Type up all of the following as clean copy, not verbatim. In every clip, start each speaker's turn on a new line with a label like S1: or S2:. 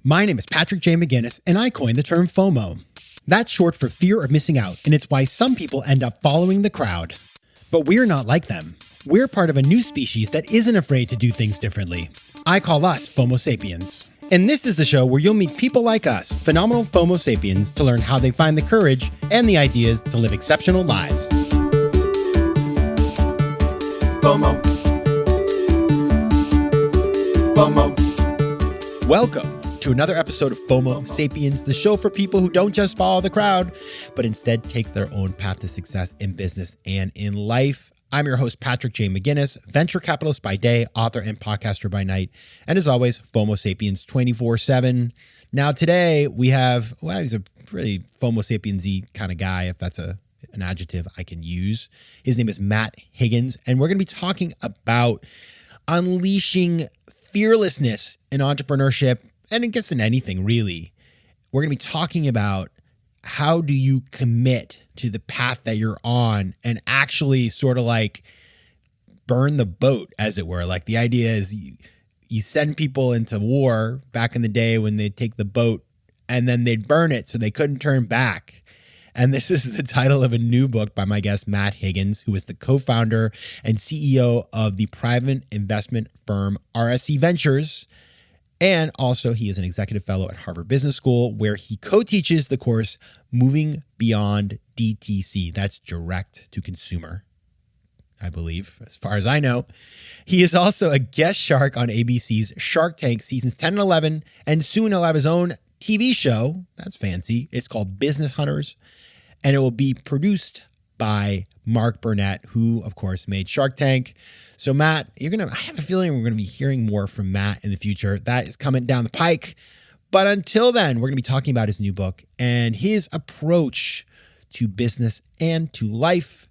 S1: My name is Patrick J. McGinnis, and I coined the term FOMO. That's short for fear of missing out, and it's why some people end up following the crowd. But we're not like them. We're part of a new species that isn't afraid to do things differently. I call us FOMO Sapiens. And this is the show where you'll meet people like us, phenomenal FOMO Sapiens, to learn how they find the courage and the ideas to live exceptional lives. FOMO. FOMO. Welcome to another episode of FOMO Sapiens, the show for people who don't just follow the crowd, but instead take their own path to success in business and in life. I'm your host, Patrick J. McGinnis, venture capitalist by day, author and podcaster by night, and as always, FOMO Sapiens 24/7. Now today we have, well, he's a pretty FOMO Sapiens-y kind of guy, if that's an adjective I can use. His name is Matt Higgins, and we're going to be talking about unleashing fearlessness in entrepreneurship, and I guess in anything really. We're going to be talking about how do you commit to the path that you're on and actually sort of like burn the boat, as it were. Like the idea is you send people into war back in the day when they'd take the boat and then they'd burn it so they couldn't turn back. And this is the title of a new book by my guest, Matt Higgins, who is the co-founder and CEO of the private investment firm RSC Ventures. And also, he is an executive fellow at Harvard Business School, where he co-teaches the course Moving Beyond DTC. That's direct to consumer, I believe, as far as I know. He is also a guest shark on ABC's Shark Tank seasons 10 and 11, and soon he'll have his own TV show. That's fancy. It's called Business Hunters, and it will be produced by Mark Burnett, who, of course, made Shark Tank. So, Matt, I have a feeling we're going to be hearing more from Matt in the future. That is coming down the pike. But until then, we're going to be talking about his new book and his approach to business and to life.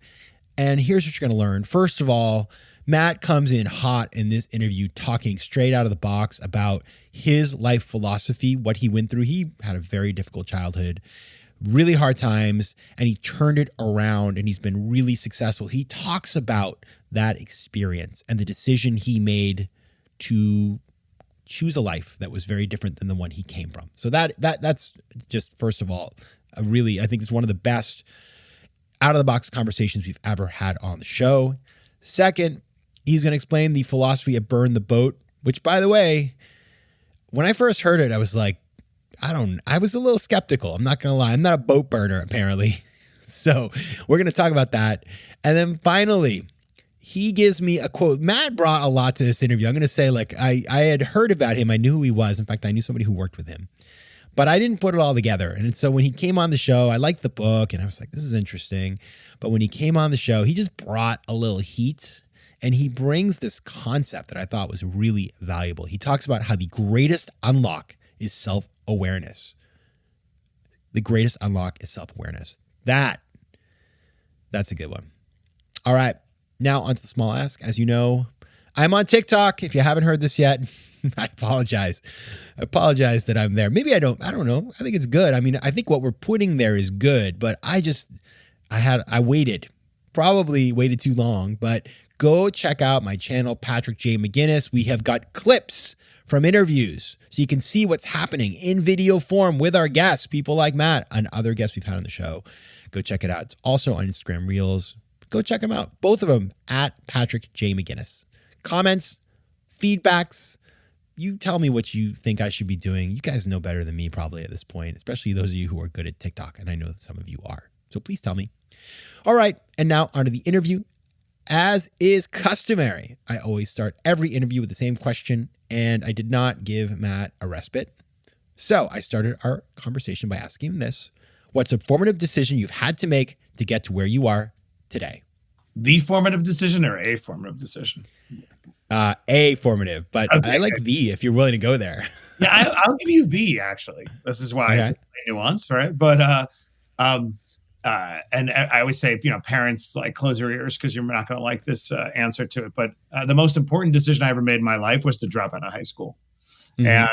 S1: And here's what you're going to learn. First of all, Matt comes in hot in this interview, talking straight out of the box about his life philosophy, what he went through. He had a very difficult childhood, really hard times, and he turned it around and he's been really successful. He talks about that experience and the decision he made to choose a life that was very different than the one he came from. So that's just, first of all, I think it's one of the best out of the box conversations we've ever had on the show. Second, he's going to explain the philosophy of burn the boat, which, by the way, when I first heard it, I was like, I was a little skeptical. I'm not going to lie. I'm not a boat burner, apparently. So we're going to talk about that. And then finally, he gives me a quote. Matt brought a lot to this interview. I'm going to say, like, I had heard about him. I knew who he was. In fact, I knew somebody who worked with him, but I didn't put it all together. And so when he came on the show, I liked the book and I was like, this is interesting. But when he came on the show, he just brought a little heat, and he brings this concept that I thought was really valuable. He talks about how the greatest unlock is self-awareness. The greatest unlock is self-awareness. That's a good one. All right. Now on to the small ask. As you know, I'm on TikTok. If you haven't heard this yet, I apologize. I apologize that I'm there. Maybe I don't know. I think it's good. I mean, I think what we're putting there is good, but I probably waited too long, but go check out my channel, Patrick J. McGinnis. We have got clips from interviews so you can see what's happening in video form with our guests, people like Matt and other guests we've had on the show. Go check it out. It's also on Instagram Reels. Go check them out. Both of them at Patrick J. McGinnis. Comments, feedbacks, you tell me what you think I should be doing. You guys know better than me probably at this point, especially those of you who are good at TikTok, and I know some of you are. So please tell me. All right, and now onto the interview. As is customary, I always start every interview with the same question, and I did not give Matt a respite. So I started our conversation by asking him this. What's a formative decision you've had to make to get to where you are today?
S2: The formative decision or a formative decision?
S1: A formative, but okay. I like the, if you're willing to go there.
S2: Yeah, I'll give you the, actually. This is why it's nuanced, right? But and I always say, parents, like, close your ears because you're not going to like this answer to it. But the most important decision I ever made in my life was to drop out of high school. Mm-hmm. And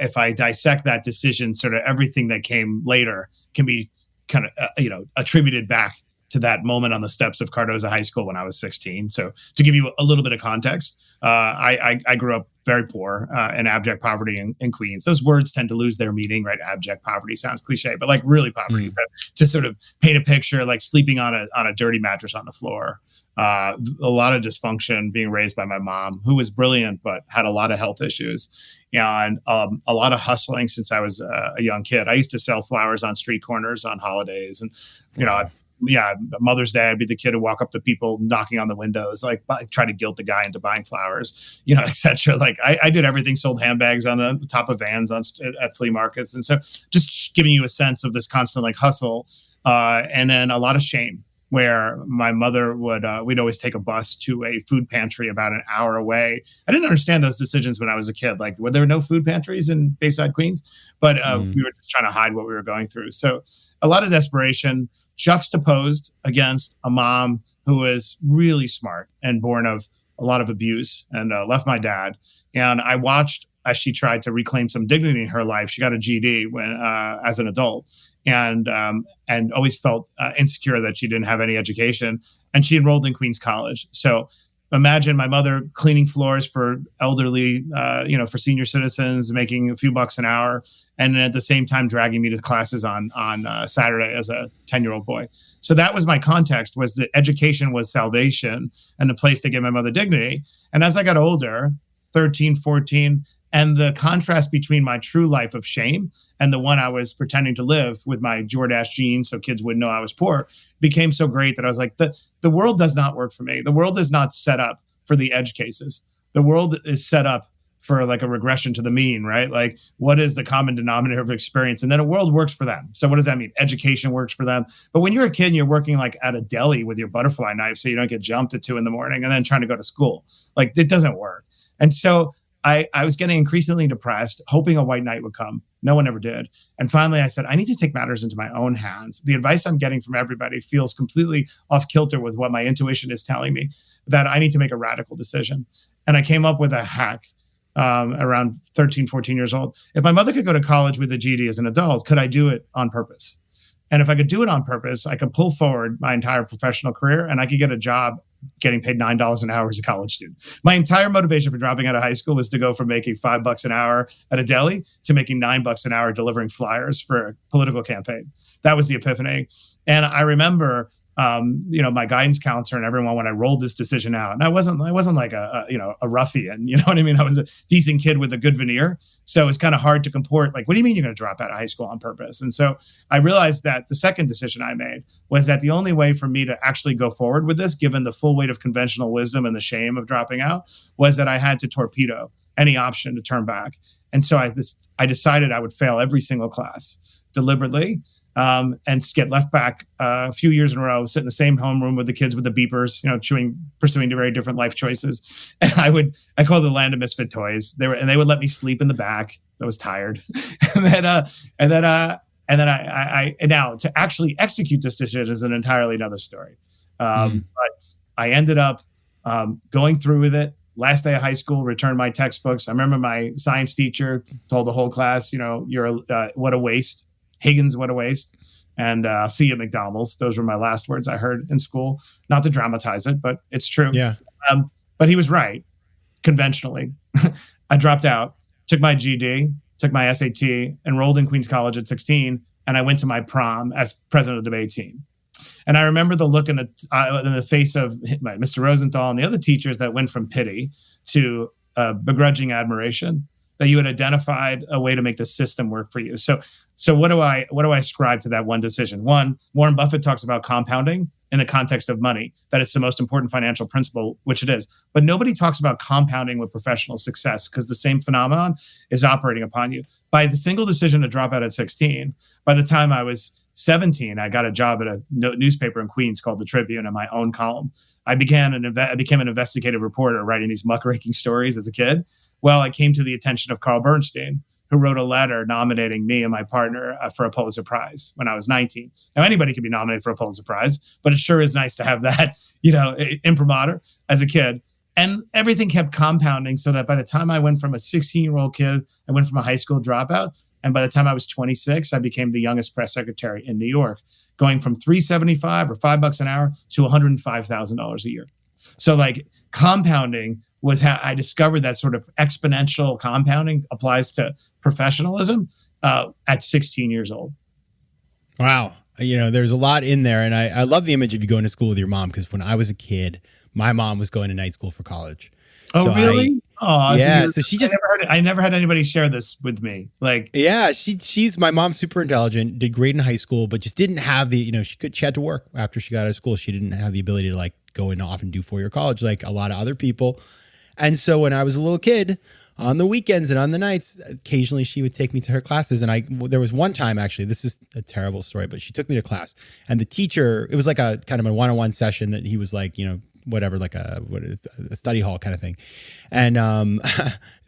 S2: if I dissect that decision, sort of everything that came later can be kind of, attributed back to that moment on the steps of Cardozo High School when I was 16. So to give you a little bit of context, I grew up very poor and abject poverty in Queens. Those words tend to lose their meaning, right? Abject poverty sounds cliche, but like really poverty. So to sort of paint a picture, like sleeping on a dirty mattress on the floor, a lot of dysfunction, being raised by my mom, who was brilliant but had a lot of health issues, and a lot of hustling since I was a young kid. I used to sell flowers on street corners on holidays, and Mother's Day, I'd be the kid who walk up to people knocking on the windows, like try to guilt the guy into buying flowers, etc. Like I did everything, sold handbags on the top of vans at flea markets. And so just giving you a sense of this constant like hustle, and then a lot of shame, where my mother we'd always take a bus to a food pantry about an hour away. I didn't understand those decisions when I was a kid. Like, were there no food pantries in Bayside, Queens? But we were just trying to hide what we were going through. So a lot of desperation juxtaposed against a mom who was really smart and born of a lot of abuse and left my dad. And I watched as she tried to reclaim some dignity in her life. She got a GED as an adult, and always felt insecure that she didn't have any education. And she enrolled in Queens College. So imagine my mother cleaning floors for elderly, for senior citizens, making a few bucks an hour, and then at the same time dragging me to classes on Saturday as a 10-year-old boy. So that was my context, was that education was salvation and the place to give my mother dignity. And as I got older, 13, 14, and the contrast between my true life of shame and the one I was pretending to live with my Jordache jeans so kids wouldn't know I was poor became so great that I was like, the world does not work for me. The world is not set up for the edge cases. The world is set up for like a regression to the mean, right? Like, what is the common denominator of experience? And then a world works for them. So what does that mean? Education works for them. But when you're a kid and you're working like at a deli with your butterfly knife so you don't get jumped at 2 a.m. and then trying to go to school, like it doesn't work. And so I was getting increasingly depressed, hoping a white knight would come. No one ever did. And finally I said, I need to take matters into my own hands. The advice I'm getting from everybody feels completely off kilter with what my intuition is telling me, that I need to make a radical decision. And I came up with a hack around 13, 14 years old. If my mother could go to college with a GED as an adult, could I do it on purpose? And if I could do it on purpose, I could pull forward my entire professional career and I could get a job getting paid $9 an hour as a college student. My entire motivation for dropping out of high school was to go from making $5 an hour at a deli to making $9 an hour delivering flyers for a political campaign. That was the epiphany. And I remember, my guidance counselor and everyone when I rolled this decision out. And I wasn't like a ruffian, you know what I mean? I was a decent kid with a good veneer. So it's kind of hard to comport. Like, what do you mean you're going to drop out of high school on purpose? And so I realized that the second decision I made was that the only way for me to actually go forward with this, given the full weight of conventional wisdom and the shame of dropping out, was that I had to torpedo any option to turn back. And so I decided I would fail every single class deliberately, and get left back a few years in a row, sit in the same homeroom with the kids with the beepers, pursuing very different life choices. And I call it the land of misfit toys. They would let me sleep in the back. So I was tired. and then now to actually execute this decision is an entirely another story. But I ended up going through with it. Last day of high school, returned my textbooks. I remember my science teacher told the whole class, what a waste. Higgins, what a waste. And see you at McDonald's. Those were my last words I heard in school. Not to dramatize it, but it's true.
S1: Yeah.
S2: But he was right, conventionally. I dropped out, took my GED, took my SAT, enrolled in Queens College at 16, and I went to my prom as president of the debate team. And I remember the look in the face of Mr. Rosenthal and the other teachers that went from pity to begrudging admiration, that you had identified a way to make the system work for you. So what do I ascribe to that one decision? One, Warren Buffett talks about compounding in the context of money, that it's the most important financial principle, which it is. But nobody talks about compounding with professional success, because the same phenomenon is operating upon you. By the single decision to drop out at 16, by the time I was 17, I got a job at a newspaper in Queens called The Tribune in my own column. I became an investigative reporter writing these muckraking stories as a kid. Well, I came to the attention of Carl Bernstein, who wrote a letter nominating me and my partner for a Pulitzer Prize when I was 19. Now, anybody can be nominated for a Pulitzer Prize, but it sure is nice to have that, imprimatur as a kid. And everything kept compounding, so that by the time I went from a 16-year-old kid, I went from a high school dropout. And by the time I was 26, I became the youngest press secretary in New York, going from $375 or $5 an hour to $105,000 a year. So like compounding was how I discovered that sort of exponential compounding applies to professionalism at 16 years old.
S1: Wow. There's a lot in there. And I love the image of you going to school with your mom, because when I was a kid, my mom was going to night school for college.
S2: Oh, so really?
S1: Yeah. So she just,
S2: I never had anybody share this with me. Like,
S1: yeah, she's my mom's super intelligent, did great in high school, but just didn't have the, she had to work after she got out of school. She didn't have the ability to like go in off and do 4-year college like a lot of other people. And so when I was a little kid, on the weekends and on the nights, occasionally she would take me to her classes. And there was one time, actually, this is a terrible story, but she took me to class, and the teacher, it was like a kind of a one-on-one session that he was like, whatever, like a study hall kind of thing. And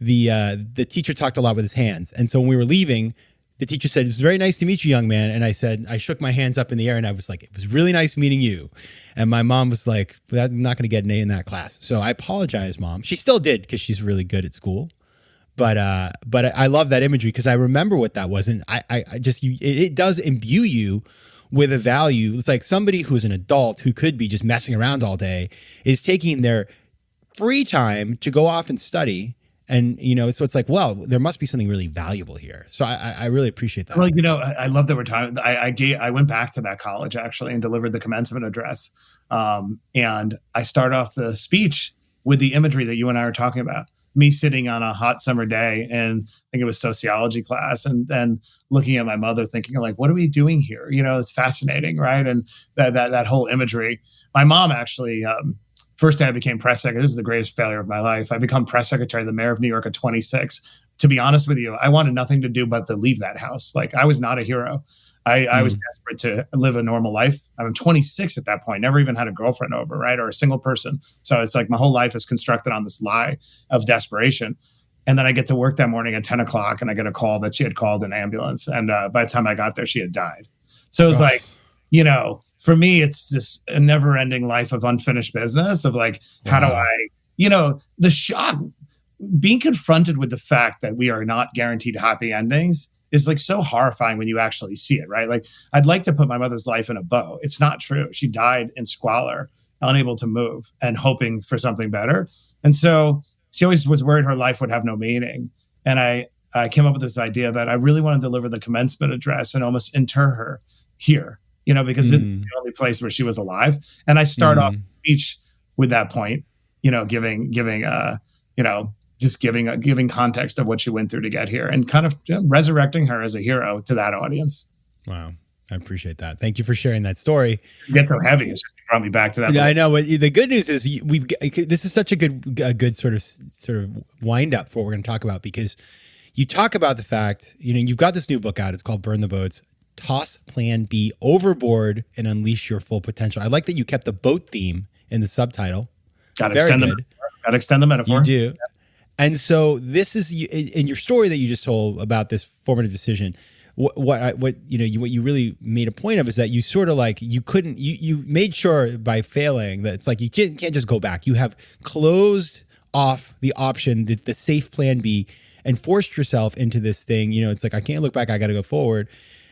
S1: the teacher talked a lot with his hands. And so when we were leaving, the teacher said, "It was very nice to meet you, young man." And I shook my hands up in the air and I was like, "It was really nice meeting you." And my mom was like, "I'm not going to get an A in that class." So I apologize, Mom. She still did, because she's really good at school. But I love that imagery, because I remember what that was. And it does imbue you with a value. It's like somebody who's an adult who could be just messing around all day is taking their free time to go off and study. And, so it's like, well, there must be something really valuable here. So I really appreciate that.
S2: Well, I love that we're talking. I went back to that college actually and delivered the commencement address. And I start off the speech with the imagery that you and I are talking about. Me sitting on a hot summer day, and I think it was sociology class, and then looking at my mother thinking like, what are we doing here? It's fascinating, right? And that whole imagery. My mom actually, first day I became press secretary. This is the greatest failure of my life. I become press secretary of the mayor of New York at 26. To be honest with you, I wanted nothing to do but to leave that house. Like, I was not a hero. I was desperate to live a normal life. I'm 26 at that point, never even had a girlfriend over, right? Or a single person. So it's like my whole life is constructed on this lie of desperation. And then I get to work that morning at 10 o'clock and I get a call that she had called an ambulance. And by the time I got there, she had died. So it's like, for me, it's just a never ending life of unfinished business of like, how do I, the shock, being confronted with the fact that we are not guaranteed happy endings is like so horrifying when you actually see it, right? Like, I'd like to put my mother's life in a bow. It's not true. She died in squalor, unable to move and hoping for something better. And so she always was worried her life would have no meaning. And I came up with this idea that I really want to deliver the commencement address and almost inter her here, because it's the only place where she was alive. And I start off the speech with that point, giving just giving context of what she went through to get here, and kind of resurrecting her as a hero to that audience.
S1: Wow. I appreciate that. Thank you for sharing that story.
S2: You get so heavy. It's just brought me back to that.
S1: Yeah, I know. But the good news is this is such a good sort of wind up for what we're going to talk about, because you talk about the fact, you've got this new book out. It's called Burn the Boats, Toss Plan B Overboard and Unleash Your Full Potential. I like that you kept the boat theme in the subtitle.
S2: Got to extend the metaphor.
S1: You do. Yeah. And so this is in your story that you just told about this formative decision. What you really made a point of is that you sort of like, you made sure by failing that it's like you can't just go back. You have closed off the option, the safe plan B, and forced yourself into this thing. It's like, I can't look back. I got to go forward.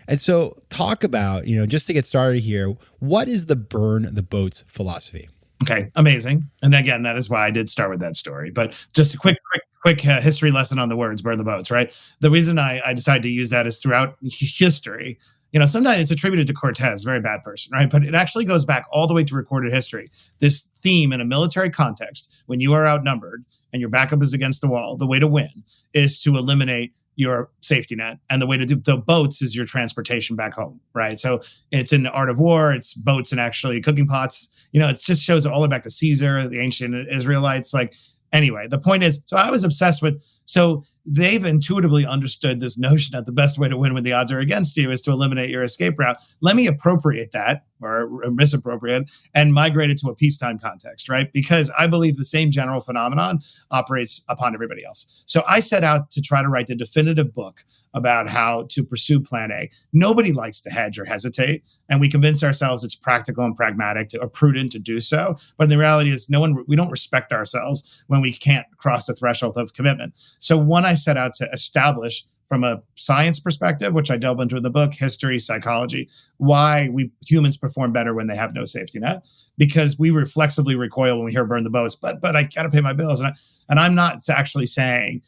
S1: And so talk about, just to get started here, what is the burn the boats philosophy?
S2: Okay, amazing. And again, that is why I did start with that story. But just a quick history lesson on the words burn the boats, right? The reason I decided to use that is throughout history, sometimes it's attributed to Cortez, very bad person, right? But it actually goes back all the way to recorded history. This theme in a military context, when you are outnumbered and your backup is against the wall, the way to win is to eliminate your safety net. And the way to do the boats is your transportation back home, right? So it's in the art of war, it's boats and actually cooking pots. It just shows all the way back to Caesar, the ancient Israelites. Like, anyway, the point is, so I was obsessed with, so they've intuitively understood this notion that the best way to win when the odds are against you is to eliminate your escape route. Let me appropriate that or misappropriate and migrate it to a peacetime context, right? Because I believe the same general phenomenon operates upon everybody else. So I set out to try to write the definitive book about how to pursue plan A. Nobody likes to hedge or hesitate, and we convince ourselves it's practical and pragmatic or prudent to do so. But the reality is we don't respect ourselves when we can't cross the threshold of commitment. So one, I set out to establish from a science perspective, which I delve into in the book, history, psychology, why we humans perform better when they have no safety net, because we reflexively recoil when we hear burn the boats, but I got to pay my bills. And I'm not actually saying,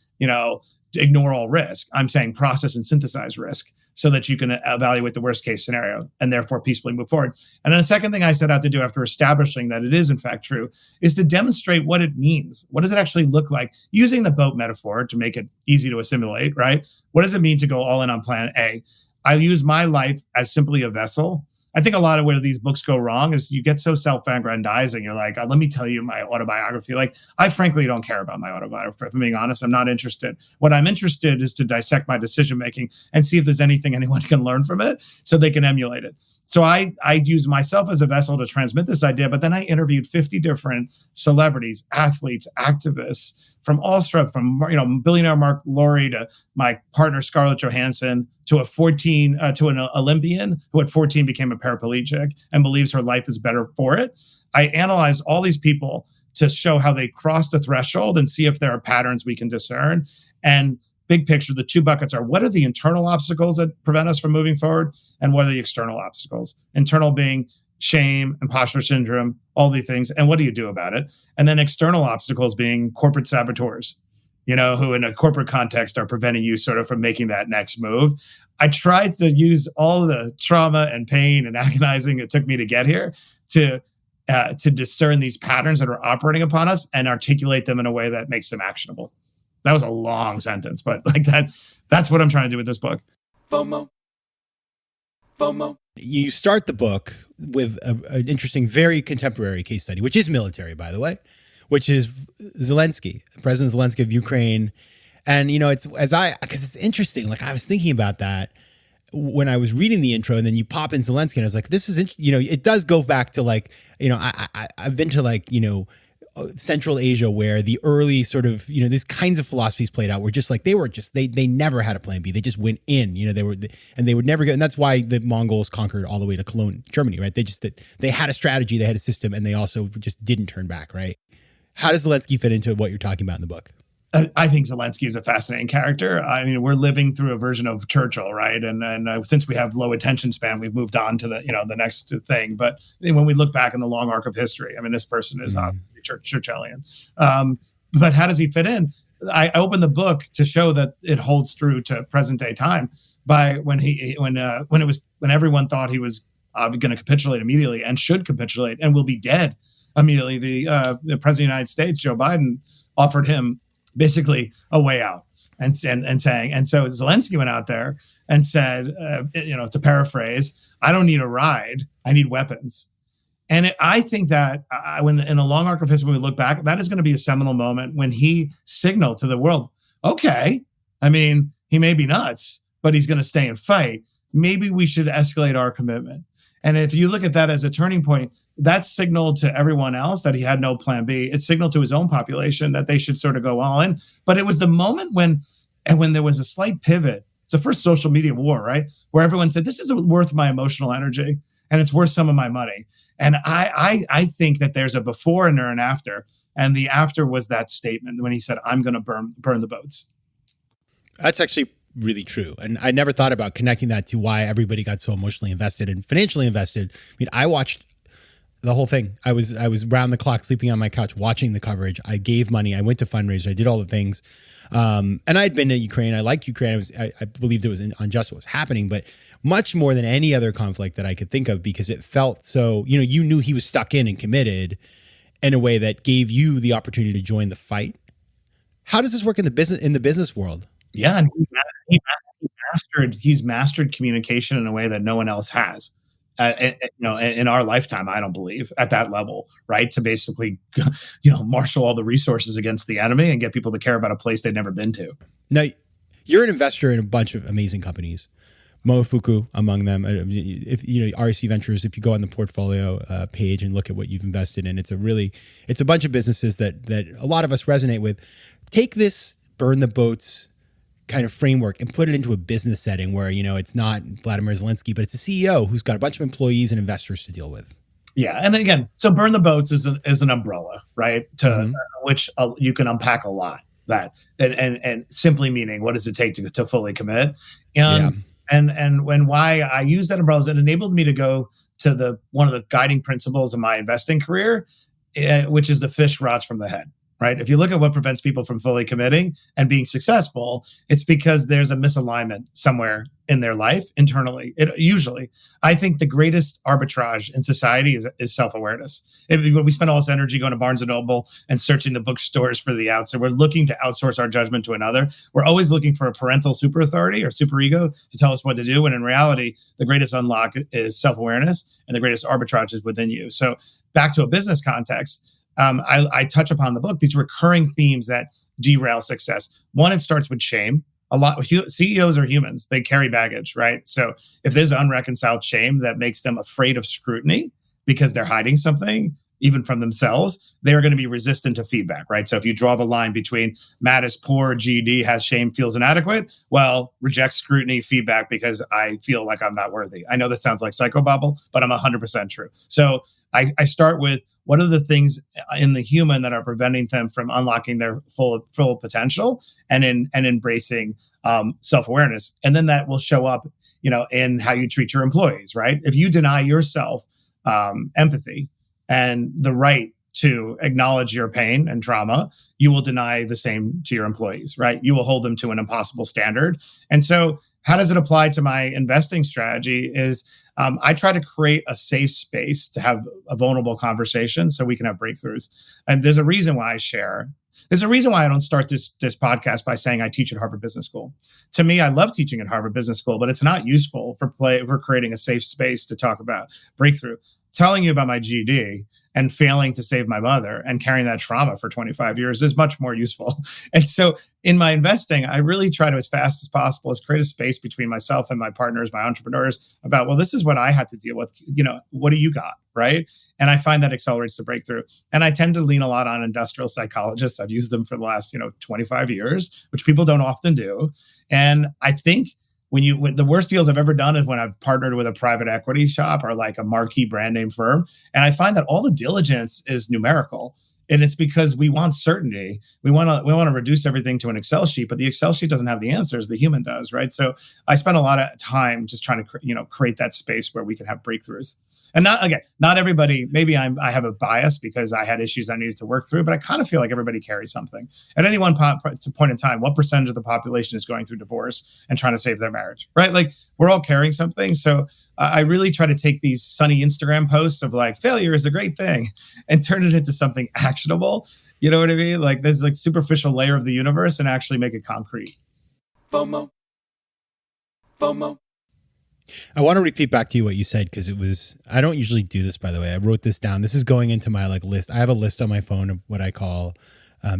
S2: ignore all risk. I'm saying process and synthesize risk so that you can evaluate the worst case scenario and therefore peacefully move forward. And then the second thing I set out to do after establishing that it is in fact true is to demonstrate what it means. What does it actually look like? Using the boat metaphor to make it easy to assimilate, right? What does it mean to go all in on plan A? I use my life as simply a vessel. I think a lot of where these books go wrong is you get so self-aggrandizing. You're like, let me tell you my autobiography. Like, I frankly don't care about my autobiography. If I'm being honest, I'm not interested. What I'm interested is to dissect my decision-making and see if there's anything anyone can learn from it so they can emulate it. So I use myself as a vessel to transmit this idea, but then I interviewed 50 different celebrities, athletes, activists, from all strokes, from billionaire Mark Lowry to my partner Scarlett Johansson to an Olympian who at 14 became a paraplegic and believes her life is better for it. I analyzed all these people to show how they crossed a threshold and see if there are patterns we can discern. And big picture, the two buckets are: what are the internal obstacles that prevent us from moving forward, and what are the external obstacles? Internal being shame, imposter syndrome, all these things. And what do you do about it? And then external obstacles being corporate saboteurs, who in a corporate context are preventing you sort of from making that next move. I tried to use all the trauma and pain and agonizing it took me to get here to discern these patterns that are operating upon us and articulate them in a way that makes them actionable. That was a long sentence, but like that's what I'm trying to do with this book.
S1: FOMO. You start the book with an interesting, very contemporary case study, which is military, by the way, which is Zelensky, President Zelensky of Ukraine. And, because it's interesting, like I was thinking about that when I was reading the intro, and then you pop in Zelensky and I was like, this is, it does go back to I've been to Central Asia, where the early sort of, these kinds of philosophies played out, were just like, they never had a plan B. They just went in, they would never get, and that's why the Mongols conquered all the way to Cologne, Germany, right? They had a strategy, they had a system, and they also just didn't turn back, right? How does Zelensky fit into what you're talking about in the book?
S2: I think Zelensky is a fascinating character. I mean, we're living through a version of Churchill, right? And since we have low attention span, we've moved on to the next thing. But when we look back in the long arc of history, I mean, this person is obviously Churchillian. But how does he fit in? I opened the book to show that it holds true to present day time. By when everyone thought he was going to capitulate immediately and should capitulate and will be dead immediately, the president of the United States, Joe Biden, offered him basically a way out and so Zelensky went out there and said, to paraphrase, I don't need a ride, I need weapons. And I think that when in the long arc of history, when we look back, that is going to be a seminal moment when he signaled to the world, okay, I mean, he may be nuts, but he's going to stay and fight. Maybe we should escalate our commitment. And if you look at that as a turning point, that signaled to everyone else that he had no plan B. It signaled to his own population that they should sort of go all in. But it was the moment when there was a slight pivot. It's the first social media war, right? Where everyone said, this is worth my emotional energy and it's worth some of my money. And I think that there's a before and an after. And the after was that statement when he said, I'm going to burn the boats.
S1: That's actually really true. And I never thought about connecting that to why everybody got so emotionally invested and financially invested. I mean, I watched the whole thing. I was round the clock sleeping on my couch watching the coverage. I gave money. I went to fundraisers. I did all the things. And I'd been to Ukraine. I liked Ukraine. I believed it was unjust what was happening, but much more than any other conflict that I could think of, because it felt so, you knew he was stuck in and committed in a way that gave you the opportunity to join the fight. How does this work in the business world?
S2: Yeah, and he's mastered communication in a way that no one else has. In our lifetime, I don't believe at that level, right? To basically, marshal all the resources against the enemy and get people to care about a place they've never been to.
S1: Now, you're an investor in a bunch of amazing companies, Momafuku among them. If REC Ventures, if you go on the portfolio page and look at what you've invested in, it's a bunch of businesses that a lot of us resonate with. Take this burn the boats kind of framework and put it into a business setting where, it's not Vladimir Zelensky, but it's a CEO who's got a bunch of employees and investors to deal with.
S2: Yeah. And again, so burn the boats is an umbrella, right? To which you can unpack a lot. that, and simply meaning what does it take to fully commit, and when why I use that umbrella is it enabled me to go to one of the guiding principles of my investing career, which is the fish rots from the head. Right. If you look at what prevents people from fully committing and being successful, it's because there's a misalignment somewhere in their life internally. Usually, I think the greatest arbitrage in society is self-awareness. When we spend all this energy going to Barnes and Noble and searching the bookstores for the outs, and we're looking to outsource our judgment to another, we're always looking for a parental super authority or super ego to tell us what to do. When in reality, the greatest unlock is self-awareness, and the greatest arbitrage is within you. So back to a business context, I touch upon the book these recurring themes that derail success. One, it starts with shame. A lot of CEOs are humans; they carry baggage, right? So if there's unreconciled shame that makes them afraid of scrutiny because they're hiding something, even from themselves, they are going to be resistant to feedback, right? So if you draw the line between Matt is poor, GD, has shame, feels inadequate, well, reject scrutiny, feedback because I feel like I'm not worthy. I know that sounds like psychobabble, but I'm 100% true. So I start with what are the things in the human that are preventing them from unlocking their full potential and embracing self-awareness, and then that will show up, in how you treat your employees, right? If you deny yourself empathy and the right to acknowledge your pain and trauma, you will deny the same to your employees, right? You will hold them to an impossible standard. And so how does it apply to my investing strategy is I try to create a safe space to have a vulnerable conversation so we can have breakthroughs. And there's a reason why I share. There's a reason why I don't start this podcast by saying I teach at Harvard Business School. To me, I love teaching at Harvard Business School, but it's not useful for creating a safe space to talk about breakthrough. Telling you about my GD and failing to save my mother and carrying that trauma for 25 years is much more useful. And so in my investing, I really try to, as fast as possible, is create a space between myself and my partners, my entrepreneurs, about, well, this is what I had to deal with. What do you got? Right. And I find that accelerates the breakthrough. And I tend to lean a lot on industrial psychologists. I've used them for the last, 25 years, which people don't often do. And I think when the worst deals I've ever done is when I've partnered with a private equity shop or like a marquee brand name firm. And I find that all the diligence is numerical. And it's because we want certainty. We want to reduce everything to an Excel sheet, but the Excel sheet doesn't have the answers. The human does, right? So I spend a lot of time just trying to create that space where we can have breakthroughs. And not everybody. Maybe I have a bias because I had issues I needed to work through, but I kind of feel like everybody carries something at any one point in time. What percentage of the population is going through divorce and trying to save their marriage, right? Like we're all carrying something. So I really try to take these sunny Instagram posts of like failure is a great thing and turn it into something actionable. You know what I mean? Like there's like superficial layer of the universe and actually make it concrete.
S3: FOMO.
S1: I want to repeat back to you what you said because I don't usually do this, by the way. I wrote this down. This is going into my list. I have a list on my phone of what I call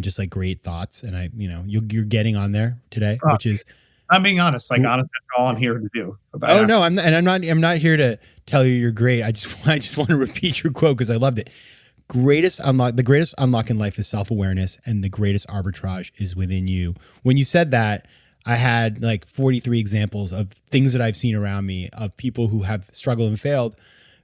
S1: just like great thoughts. And you're getting on there today, which is,
S2: I'm being honest. Like honest, that's all I'm here to do.
S1: No, I'm not here to tell you you're great. I just want to repeat your quote because I loved it. The greatest unlock in life is self-awareness, and the greatest arbitrage is within you. When you said that, I had like 43 examples of things that I've seen around me of people who have struggled and failed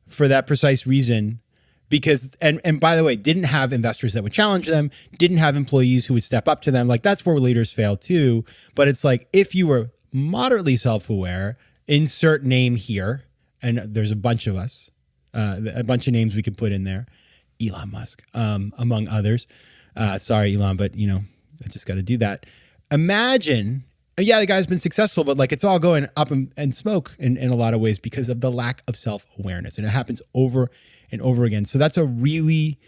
S1: for that precise reason. Because, and by the way, didn't have investors that would challenge them, didn't have employees who would step up to them. Like that's where leaders fail too. But it's like, if you were moderately self-aware, insert name here, and there's a bunch of us, a bunch of names we could put in there, Elon Musk, among others. Sorry, Elon, but I just got to do that. Imagine, the guy's been successful, but like it's all going up in smoke in a lot of ways because of the lack of self-awareness. And it happens over and over again. So that's a really,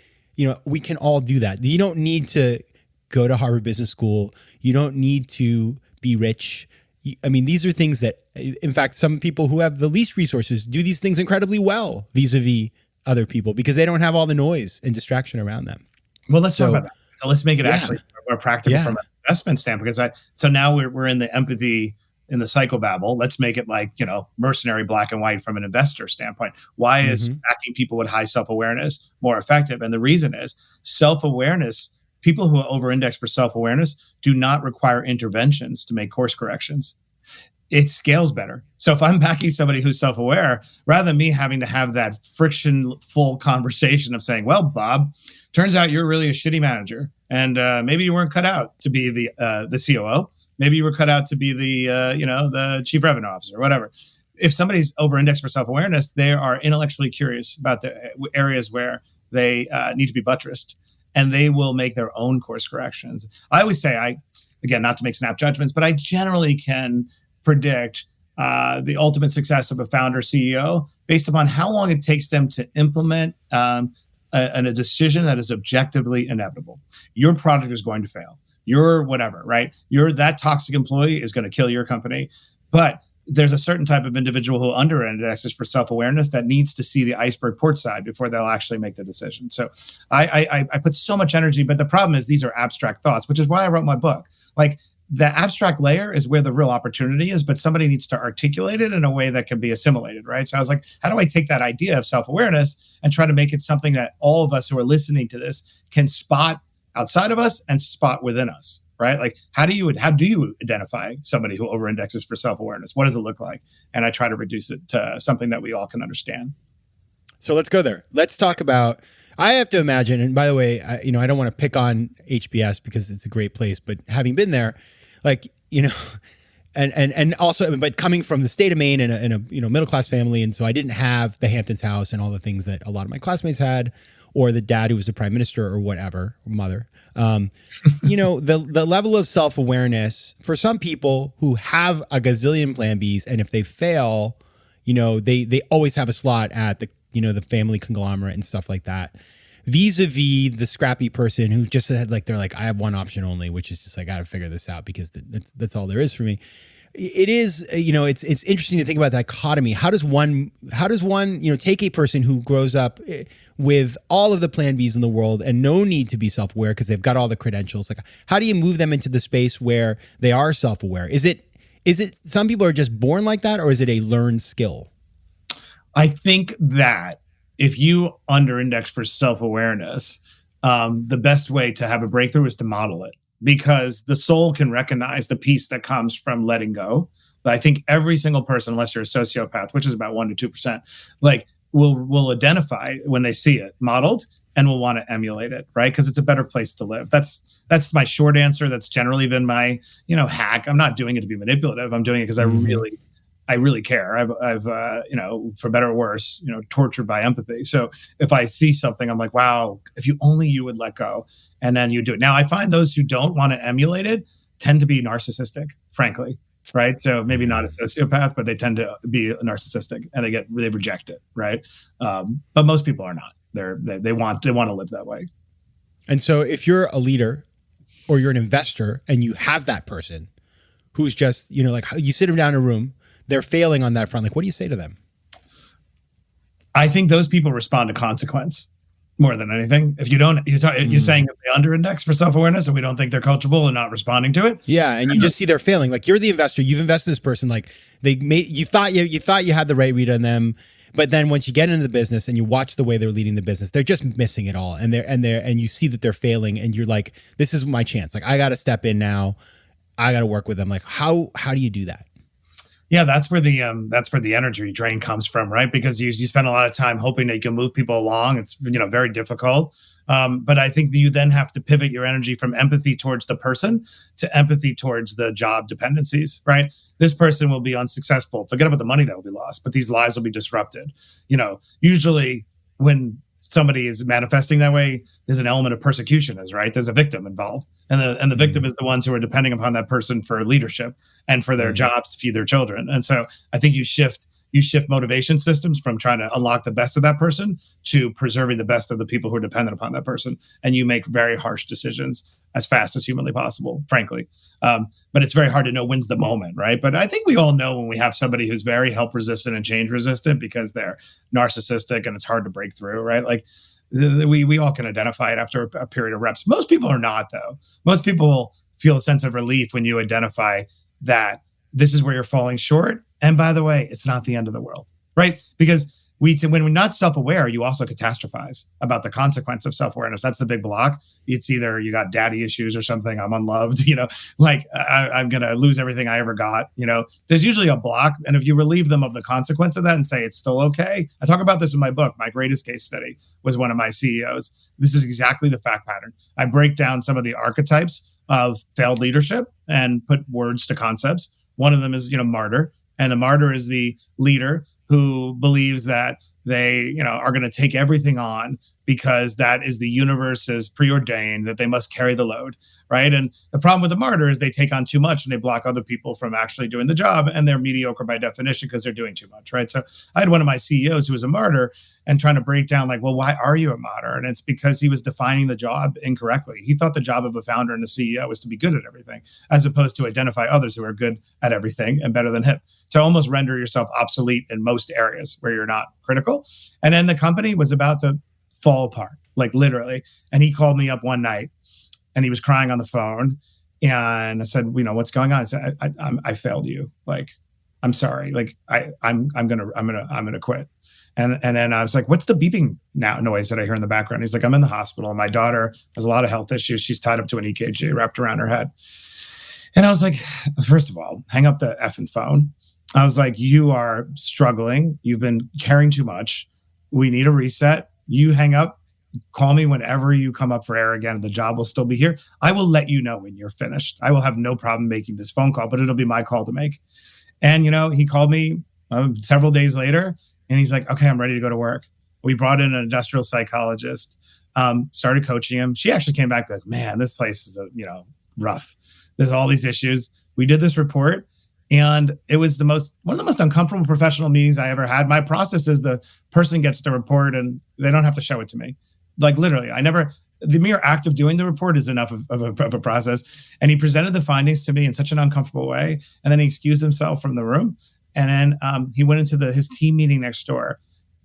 S1: we can all do that. You don't need to go to Harvard Business School. You don't need to be rich. These are things that, in fact, some people who have the least resources do these things incredibly well vis-a-vis other people because they don't have all the noise and distraction around them.
S2: Well, let's talk about that. So let's make it actually more practical from an investment standpoint. So now we're in the empathy, in the psychobabble. Let's make it like, mercenary black and white from an investor standpoint. Why is backing people with high self-awareness more effective? And the reason is self-awareness. People who over-index for self-awareness do not require interventions to make course corrections. It scales better. So if I'm backing somebody who's self-aware, rather than me having to have that frictionful conversation of saying, well, Bob, turns out you're really a shitty manager. and maybe you weren't cut out to be the COO. Maybe you were cut out to be the chief revenue officer, whatever. If somebody's over-indexed for self-awareness, they are intellectually curious about the areas where they need to be buttressed, and they will make their own course corrections. I always say, again, not to make snap judgments, but I generally can predict the ultimate success of a founder CEO based upon how long it takes them to implement a decision that is objectively inevitable. Your product is going to fail. Your whatever, right? That toxic employee is going to kill your company. But there's a certain type of individual who under-indexes for self-awareness that needs to see the iceberg port side before they'll actually make the decision. So I put so much energy, but the problem is these are abstract thoughts, which is why I wrote my book. Like, the abstract layer is where the real opportunity is, but somebody needs to articulate it in a way that can be assimilated, right? So I was like, how do I take that idea of self-awareness and try to make it something that all of us who are listening to this can spot outside of us and spot within us, right? Like, how do you identify somebody who over-indexes for self-awareness? What does it look like? And I try to reduce it to something that we all can understand.
S1: So let's go there. Let's talk about, I have to imagine, and by the way, I don't want to pick on HBS because it's a great place, but having been there, and also, but coming from the state of Maine in a middle-class family. And so I didn't have the Hamptons house and all the things that a lot of my classmates had, or the dad who was the prime minister or whatever, or mother. The level of self-awareness for some people who have a gazillion plan Bs, and if they fail, they always have a slot at the family conglomerate and stuff like that. Vis-a-vis the scrappy person who just said, they're like, I have one option only, which is just I got to figure this out because that's all there is for me. It is, it's interesting to think about that dichotomy. How does one, take a person who grows up with all of the plan Bs in the world and no need to be self-aware because they've got all the credentials? Like, how do you move them into the space where they are self-aware? Is it some people are just born like that, or is it a learned skill?
S2: I think that if you under-index for self-awareness, the best way to have a breakthrough is to model it, because the soul can recognize the peace that comes from letting go. But I think every single person, unless you're a sociopath, which is about 1% to 2%, will identify when they see it modeled and will want to emulate it, right? Because it's a better place to live. That's my short answer. That's generally been my hack. I'm not doing it to be manipulative. I'm doing it because I really care. I've for better or worse, tortured by empathy. So if I see something, I'm like, wow, if you would let go, and then you do it. Now, I find those who don't want to emulate it tend to be narcissistic, frankly, right? So maybe not a sociopath, but they tend to be narcissistic, and they reject it, right? But most people are not. They want to live that way.
S1: And so if you're a leader or you're an investor and you have that person who's just, you sit them down in a room, they're failing on that front. What do you say to them?
S2: I think those people respond to consequence more than anything. If you don't, you're saying if they under-index for self-awareness and we don't think they're coachable and not responding to it.
S1: Yeah, and you just see they're failing. You're the investor, you've invested this person. You thought you had the right read on them, but then once you get into the business and you watch the way they're leading the business, they're just missing it all. And you see that they're failing, and you're like, this is my chance. I got to step in now. I got to work with them. How do you do that?
S2: Yeah, that's where the energy drain comes from, right? Because you spend a lot of time hoping that you can move people along. It's very difficult. But I think that you then have to pivot your energy from empathy towards the person to empathy towards the job dependencies, right? This person will be unsuccessful. Forget about the money that will be lost, but these lives will be disrupted. Usually when somebody is manifesting that way, there's an element of persecution, right? There's a victim involved. And the victim is the ones who are depending upon that person for leadership and for their jobs to feed their children. And so I think you shift motivation systems from trying to unlock the best of that person to preserving the best of the people who are dependent upon that person. And you make very harsh decisions as fast as humanly possible, frankly. But it's very hard to know when's the moment, right? But I think we all know when we have somebody who's very help resistant and change resistant because they're narcissistic and it's hard to break through, right? We all can identify it after a period of reps. Most people are not, though. Most people feel a sense of relief when you identify that this is where you're falling short. And by the way, it's not the end of the world, right? Because when we're not self-aware, you also catastrophize about the consequence of self-awareness. That's the big block. It's either you got daddy issues or something. I'm unloved, like I'm going to lose everything I ever got. There's usually a block. And if you relieve them of the consequence of that and say, it's still okay. I talk about this in my book. My greatest case study was one of my CEOs. This is exactly the fact pattern. I break down some of the archetypes of failed leadership and put words to concepts. One of them is, martyr. And the martyr is the leader who believes that they, are going to take everything on because that is the universe's preordained, that they must carry the load, right? And the problem with the martyr is they take on too much and they block other people from actually doing the job, and they're mediocre by definition because they're doing too much, right? So I had one of my CEOs who was a martyr and trying to break down like, well, why are you a martyr? And it's because he was defining the job incorrectly. He thought the job of a founder and a CEO was to be good at everything, as opposed to identify others who are good at everything and better than him, to almost render yourself obsolete in most areas where you're not critical. And then the company was about to fall apart, like literally. And he called me up one night and he was crying on the phone. And I said, what's going on? I said, I failed you. Like, I'm sorry. Like, I'm gonna quit. And then I was like, what's the beeping noise that I hear in the background? He's like, I'm in the hospital. My daughter has a lot of health issues. She's tied up to an EKG wrapped around her head. And I was like, first of all, hang up the effing phone. I was like, you are struggling. You've been caring too much. We need a reset. You hang up. Call me whenever you come up for air again. The job will still be here. I will let you know when you're finished. I will have no problem making this phone call, but it'll be my call to make. And, he called me several days later and he's like, okay, I'm ready to go to work. We brought in an industrial psychologist, started coaching him. She actually came back like, man, this place is, rough. There's all these issues. We did this report. And it was one of the most uncomfortable professional meetings I ever had. My process is the person gets the report and they don't have to show it to me. Like literally, the mere act of doing the report is enough of a process. And he presented the findings to me in such an uncomfortable way. And then he excused himself from the room. And then he went into his team meeting next door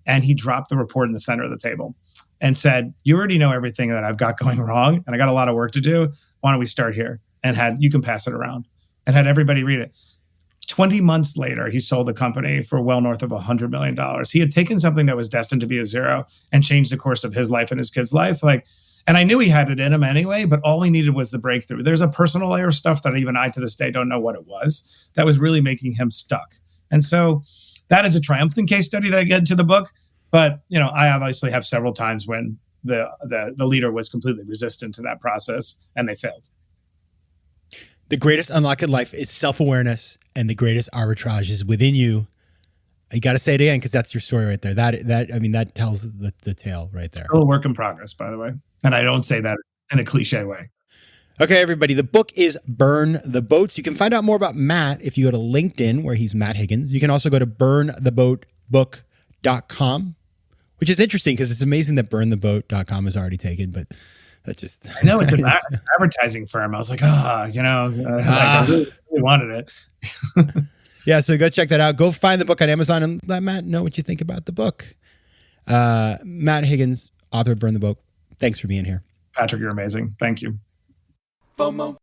S2: and he dropped the report in the center of the table and said, you already know everything that I've got going wrong. And I got a lot of work to do. Why don't we start here? And you can pass it around, and had everybody read it. 20 months later, he sold the company for well north of $100 million. He had taken something that was destined to be a zero and changed the course of his life and his kid's life. And I knew he had it in him anyway, but all we needed was the breakthrough. There's a personal layer of stuff that even I to this day don't know what it was that was really making him stuck. And so that is a triumphant case study that I get into the book. But, I obviously have several times when the leader was completely resistant to that process and they failed.
S1: The greatest unlock in life is self-awareness, and the greatest arbitrage is within you. You got to say it again because that's your story right there. That tells the tale right there.
S2: Still a work in progress, by the way. And I don't say that in a cliche way.
S1: Okay, everybody. The book is Burn the Boats. You can find out more about Matt if you go to LinkedIn, where he's Matt Higgins. You can also go to burntheboatbook.com, which is interesting because it's amazing that burntheboat.com is already taken, but that just...
S2: I know, it's an advertising firm. I was like, I really wanted it.
S1: Yeah, so go check that out. Go find the book on Amazon and let Matt know what you think about the book. Matt Higgins, author of Burn the Boat. Thanks for being here.
S2: Patrick, you're amazing. Thank you.
S1: FOMO.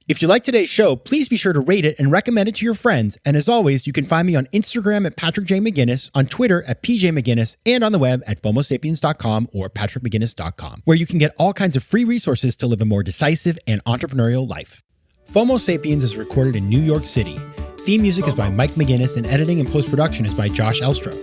S1: If you like today's show, please be sure to rate it and recommend it to your friends. And as always, you can find me on Instagram at Patrick J. McGinnis, on Twitter at PJ McGinnis, and on the web at FOMOSapiens.com or PatrickMcGinnis.com, where you can get all kinds of free resources to live a more decisive and entrepreneurial life. FOMO Sapiens is recorded in New York City. Theme music is by Mike McGinnis, and editing and post-production is by Josh Elstro.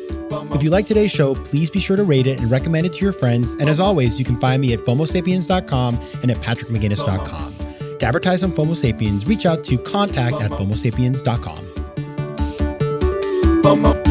S1: If you like today's show, please be sure to rate it and recommend it to your friends. And as always, you can find me at FOMOSapiens.com and at PatrickMcGinnis.com. To advertise on FOMO Sapiens, reach out to contact@FOMOSapiens.com. FOMO.